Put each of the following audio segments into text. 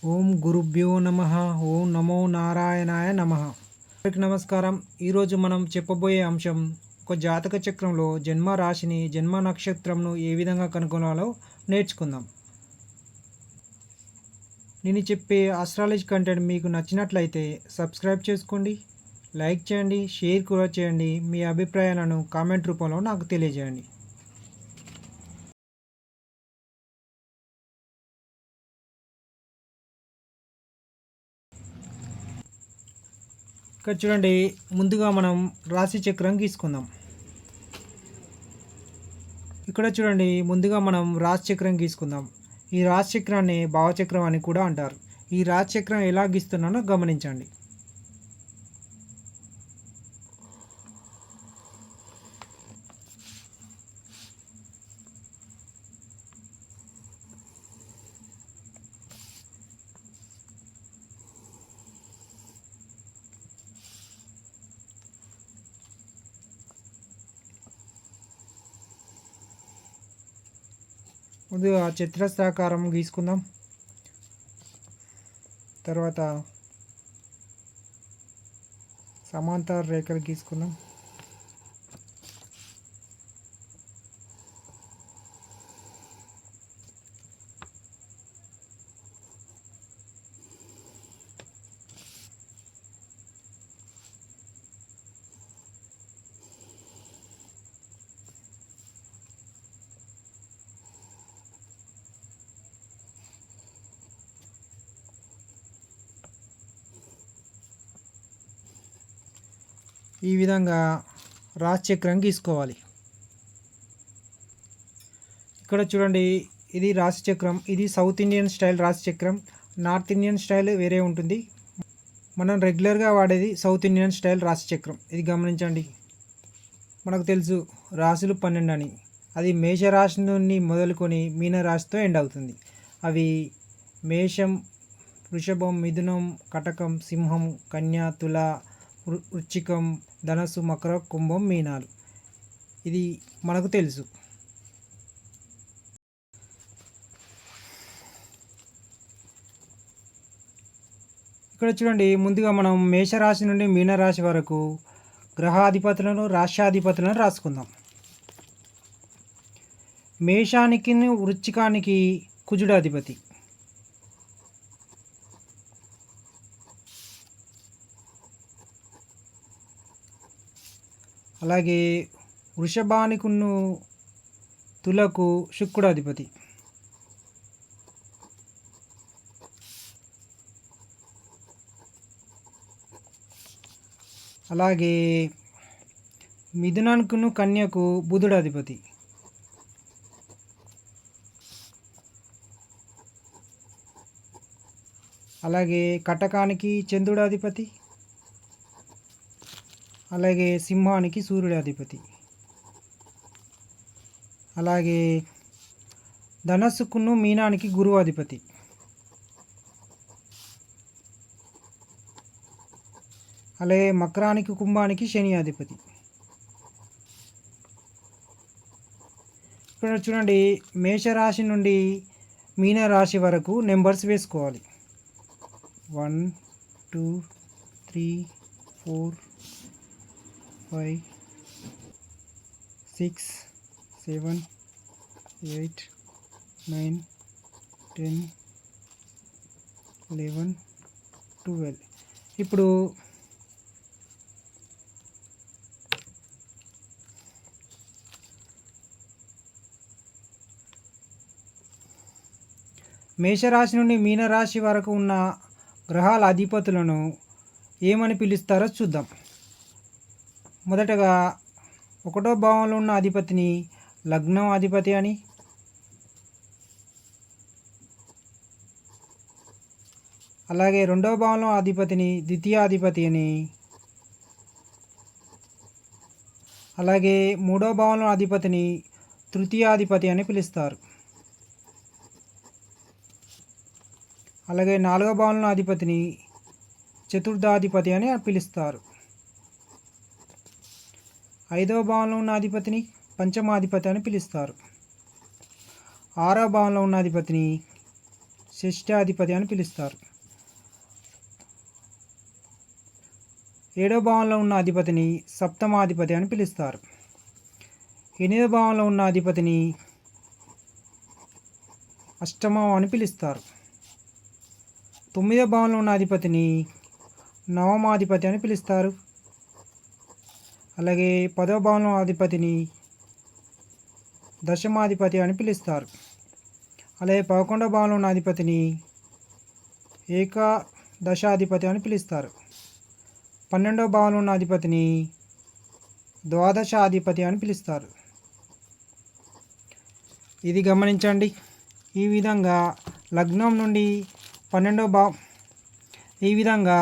ఓం గురుభ్యో నమ. ఓం నమో నారాయణాయ నమ. అందరికి నమస్కారం. ఈరోజు మనం చెప్పబోయే అంశం ఒక జాతక చక్రంలో జన్మ రాశిని జన్మ నక్షత్రంను ఏ విధంగా కనుగొనాలో నేర్చుకుందాం. నేను చెప్పే ఆస్ట్రాలజీ కంటెంట్ మీకు నచ్చినట్లయితే సబ్స్క్రైబ్ చేసుకోండి, లైక్ చేయండి, షేర్ కూడా చేయండి. మీ అభిప్రాయాలను కామెంట్ రూపంలో నాకు తెలియజేయండి. ఇక్కడ చూడండి, ముందుగా మనం రాశి చక్రం గీసుకుందాం. ఇక్కడ చూడండి, ముందుగా మనం రాశి చక్రం గీసుకుందాం. ఈ రాశి చక్రాన్ని భావచక్రం అని కూడా అంటారు. ఈ రాశి చక్రం ఎలా గీస్తున్నానో గమనించండి. ముందుగా చతురస్రాకారం గీసుకుందాం. తర్వాత సమాంతర రేఖలు గీసుకుందాం. ఈ విధంగా రాశి చక్రం గీసుకోవాలి. ఇక్కడ చూడండి, ఇది రాశి చక్రం. ఇది సౌత్ ఇండియన్ స్టైల్ రాశి చక్రం. నార్త్ ఇండియన్ స్టైల్ వేరే ఉంటుంది. మనం రెగ్యులర్గా వాడేది సౌత్ ఇండియన్ స్టైల్ రాశి చక్రం. ఇది గమనించండి. మనకు తెలుసు రాశులు 12 అని. అది మేషరాశి నుండి మొదలుకొని మీనరాశితో ఎండ్ అవుతుంది. అవి మేషం, వృషభం, మిథునం, కటకం, సింహం, కన్య, తుల, వృశ్చికం, ధనస్సు, మకర, కుంభం, మీనాలు. ఇది మనకు తెలుసు. ఇక్కడ చూడండి, ముందుగా మనం మేషరాశి నుండి మీనరాశి వరకు గ్రహాధిపతులను, రాష్ట్రాధిపతులను రాసుకుందాం. మేషానికి, వృశ్చికానికి కుజుడు అధిపతి. అలాగే వృషభానికును, తులకు శుక్రుడు అధిపతి. అలాగే మిథునానికును, కన్యకు బుధుడు అధిపతి. అలాగే కటకానికి చంద్రుడు అధిపతి. అలాగే సింహానికి సూర్యుడి అధిపతి. అలాగే ధనస్సుకును, మీనానికి గురువు అధిపతి. అలాగే మకరానికి, కుంభానికి శని అధిపతి. ఇక్కడ చూడండి, మేషరాశి నుండి మీనరాశి వరకు నెంబర్స్ వేసుకోవాలి. 1 2 3 4 5 6 7 8 9 10 11 12. ఇప్పుడు మేషరాశి నుండి మీనరాశి వరకు ఉన్న గ్రహాల అధిపతులను ఏమని పిలుస్తారో చూద్దాం. మొదటగా 1వ భావంలో ఉన్న అధిపతిని లగ్నం అధిపతి అని, అలాగే 2వ భావంలో అధిపతిని ద్వితీయాధిపతి అని, అలాగే 3వ భావంలో అధిపతిని తృతీయాధిపతి అని పిలుస్తారు. అలాగే 4వ భావంలో అధిపతిని చతుర్థాధిపతి అని పిలుస్తారు. 5వ భావంలో ఉన్న అధిపతిని పంచమాధిపతి అని పిలుస్తారు. 6వ భావంలో ఉన్న అధిపతిని షష్ఠాధిపతి అని పిలుస్తారు. 7వ భావంలో ఉన్న అధిపతిని సప్తమాధిపతి అని పిలుస్తారు. 8వ భావంలో ఉన్న అధిపతిని అష్టమం అని పిలుస్తారు. 9వ భావంలో ఉన్న అధిపతిని నవమాధిపతి అని పిలుస్తారు. అలాగే 10వ భావంలో అధిపతిని దశమాధిపతి అని పిలుస్తారు. అలాగే 11వ భావంలో ఉన్న అధిపతిని ఏకాదశాధిపతి అని పిలుస్తారు. 12వ భావంలో ఉన్న అధిపతిని ద్వాదశాధిపతి అని పిలుస్తారు. ఇది గమనించండి. ఈ విధంగా లగ్నం నుండి 12వ భావం, ఈ విధంగా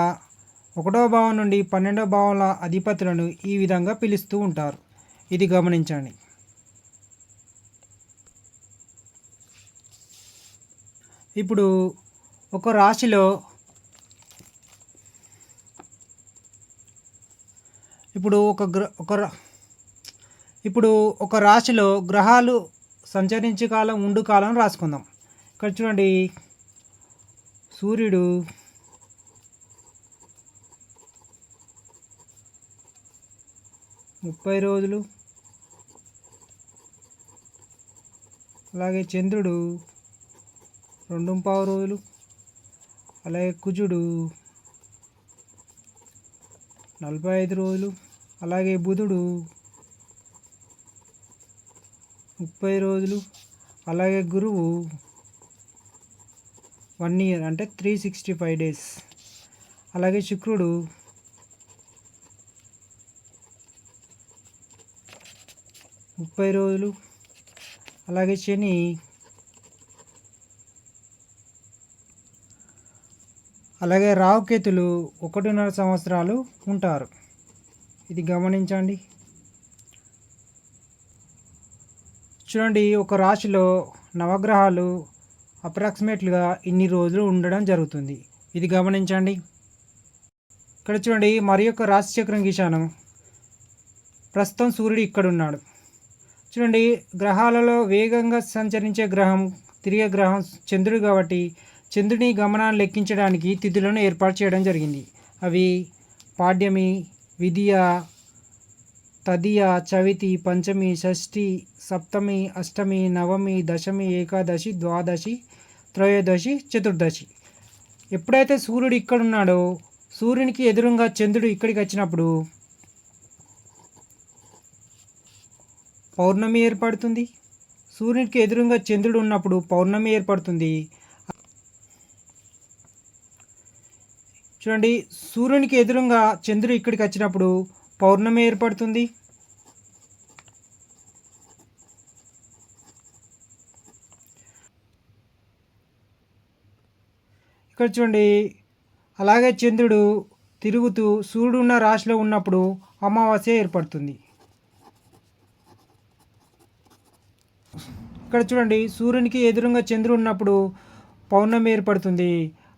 1వ భావం నుండి 12వ భావాల అధిపతులను ఈ విధంగా పిలుస్తూ ఉంటారు. ఇది గమనించండి. ఇప్పుడు ఒక రాశిలో ఒక రాశిలో గ్రహాలు సంచరించే కాలం, ఉండు కాలం రాసుకుందాం. ఇక్కడ చూడండి, సూర్యుడు 30 రోజులు, అలాగే చంద్రుడు 2.5 రోజులు, అలాగే కుజుడు 45 రోజులు, అలాగే బుధుడు 30 రోజులు, అలాగే గురువు 1 ఇయర్ అంటే 365 డేస్, అలాగే శుక్రుడు 30 రోజులు, అలాగే శని అలాగే రాహుకేతులు 1.5 సంవత్సరాలు ఉంటారు. ఇది గమనించండి. చూడండి, ఒక రాశిలో నవగ్రహాలు అప్రాక్సిమేట్గా ఇన్ని రోజులు ఉండడం జరుగుతుంది. ఇది గమనించండి. ఇక్కడ చూడండి, మరి యొక్క రాశి చక్రం గీశాను. ప్రస్తుతం సూర్యుడు ఇక్కడ ఉన్నాడు. చూడండి, గ్రహాలలో వేగంగా సంచరించే గ్రహం, తిరిగే గ్రహం చంద్రుడు కాబట్టి చంద్రుని గమనాన్ని లెక్కించడానికి తిథులను ఏర్పాటు చేయడం జరిగింది. అవి పాడ్యమి, విధియ, తదియ, చవితి, పంచమి, షష్ఠి, సప్తమి, అష్టమి, నవమి, దశమి, ఏకాదశి, ద్వాదశి, త్రయోదశి, చతుర్దశి. ఎప్పుడైతే సూర్యుడు ఇక్కడ ఉన్నాడో, సూర్యునికి ఎదురుగా చంద్రుడు ఇక్కడికి వచ్చినప్పుడు పౌర్ణమి ఏర్పడుతుంది. సూర్యునికి ఎదురుగా చంద్రుడు ఉన్నప్పుడు పౌర్ణమి ఏర్పడుతుంది. చూడండి, సూర్యునికి ఎదురుగా చంద్రుడు ఇక్కడికి వచ్చినప్పుడు పౌర్ణమి ఏర్పడుతుంది. ఇక్కడ చూడండి, అలాగే చంద్రుడు తిరుగుతూ సూర్యుడు ఉన్న రాశిలో ఉన్నప్పుడు అమావాస్య ఏర్పడుతుంది. ఇక్కడ చూడండి, సూర్యునికి ఎదురుగా చంద్రుడు ఉన్నప్పుడు పౌర్ణమి ఏర్పడుతుంది.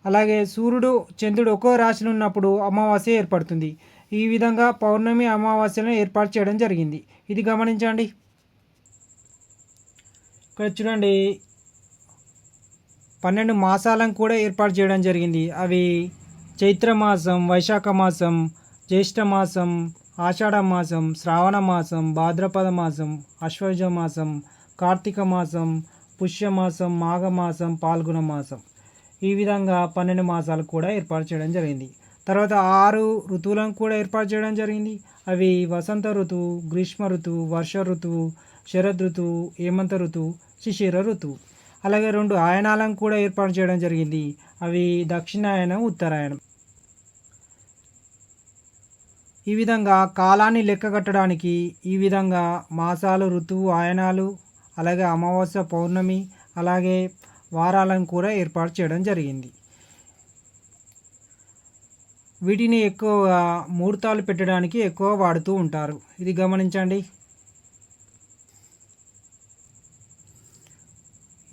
అలాగే సూర్యుడు, చంద్రుడు ఒక్కో రాశిలో ఉన్నప్పుడు అమావాస్య ఏర్పడుతుంది. ఈ విధంగా పౌర్ణమి, అమావాస్యలను ఏర్పాటు చేయడం జరిగింది. ఇది గమనించండి. ఇక్కడ చూడండి, 12 మాసాలను కూడా ఏర్పాటు చేయడం జరిగింది. అవి చైత్రమాసం, వైశాఖ మాసం, జ్యేష్ఠ మాసం, ఆషాఢ మాసం, శ్రావణ మాసం, భాద్రపద మాసం, ఆశ్వయుజ మాసం, కార్తీక మాసం, పుష్యమాసం, మాఘమాసం, పాల్గొన మాసం. ఈ విధంగా 12 మాసాలు కూడా ఏర్పాటు చేయడం జరిగింది. తర్వాత 6 ఋతువులను కూడా ఏర్పాటు చేయడం జరిగింది. అవి వసంత ఋతువు, గ్రీష్మ ఋతువు, వర్ష ఋతువు, శరద్ ఋతువు, హేమంత ఋతువు, శిశిర ఋతువు. అలాగే 2 ఆయనాలను కూడా ఏర్పాటు చేయడం జరిగింది. అవి దక్షిణాయనం, ఉత్తరాయణం. ఈ విధంగా కాలాన్ని లెక్క కట్టడానికి ఈ విధంగా మాసాలు, ఋతువు, ఆయనాలు, అలాగే అమావాస్య, పౌర్ణమి, అలాగే వారాలను కూడా ఏర్పాటు చేయడం జరిగింది. వీటిని ఎక్కువగా ముహూర్తాలు పెట్టడానికి ఎక్కువ వాడుతూ ఉంటారు. ఇది గమనించండి.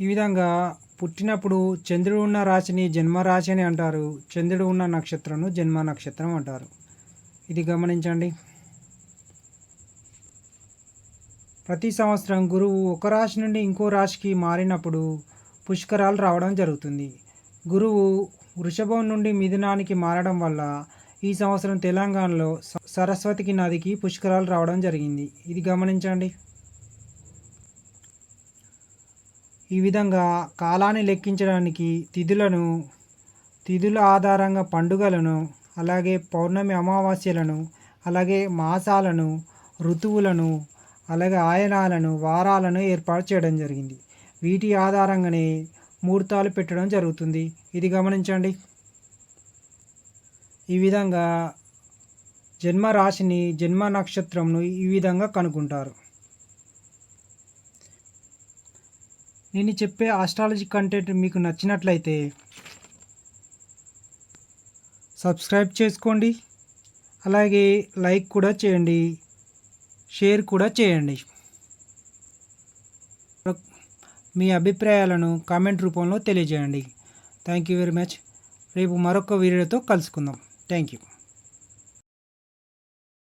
ఈ విధంగా పుట్టినప్పుడు చంద్రుడు ఉన్న రాశిని జన్మరాశి అని అంటారు. చంద్రుడు ఉన్న నక్షత్రంను జన్మ నక్షత్రం అంటారు. ఇది గమనించండి. ప్రతి సంవత్సరం గురువు ఒక రాశి నుండి ఇంకో రాశికి మారినప్పుడు పుష్కరాలు రావడం జరుగుతుంది. గురువు వృషభం నుండి మిథునానికి మారడం వల్ల ఈ సంవత్సరం తెలంగాణలో సరస్వతికి నదికి పుష్కరాలు రావడం జరిగింది. ఇది గమనించండి. ఈ విధంగా కాలాన్ని లెక్కించడానికి తిథుల ఆధారంగా పండుగలను, అలాగే పౌర్ణమి అమావాస్యలను, అలాగే మాసాలను, ఋతువులను, అలాగే ఆయనాలను, వారాలను ఏర్పాటు చేయడం జరిగింది. వీటి ఆధారంగానే ముహూర్తాలు పెట్టడం జరుగుతుంది. ఇది గమనించండి. ఈ విధంగా జన్మ రాశిని, జన్మ నక్షత్రంను ఈ విధంగా కనుక్కుంటారు. నేను చెప్పే ఆస్ట్రాలజీ కంటెంట్ మీకు నచ్చినట్లయితే సబ్స్క్రైబ్ చేసుకోండి, అలాగే లైక్ కూడా చేయండి, షేర్ కూడా చేయండి. మీ అభిప్రాయాలను కామెంట్ రూపంలో తెలియజేయండి. Thank you very much. రేపు మరొక వీడియోతో కలుసుకుందాం. Thank you.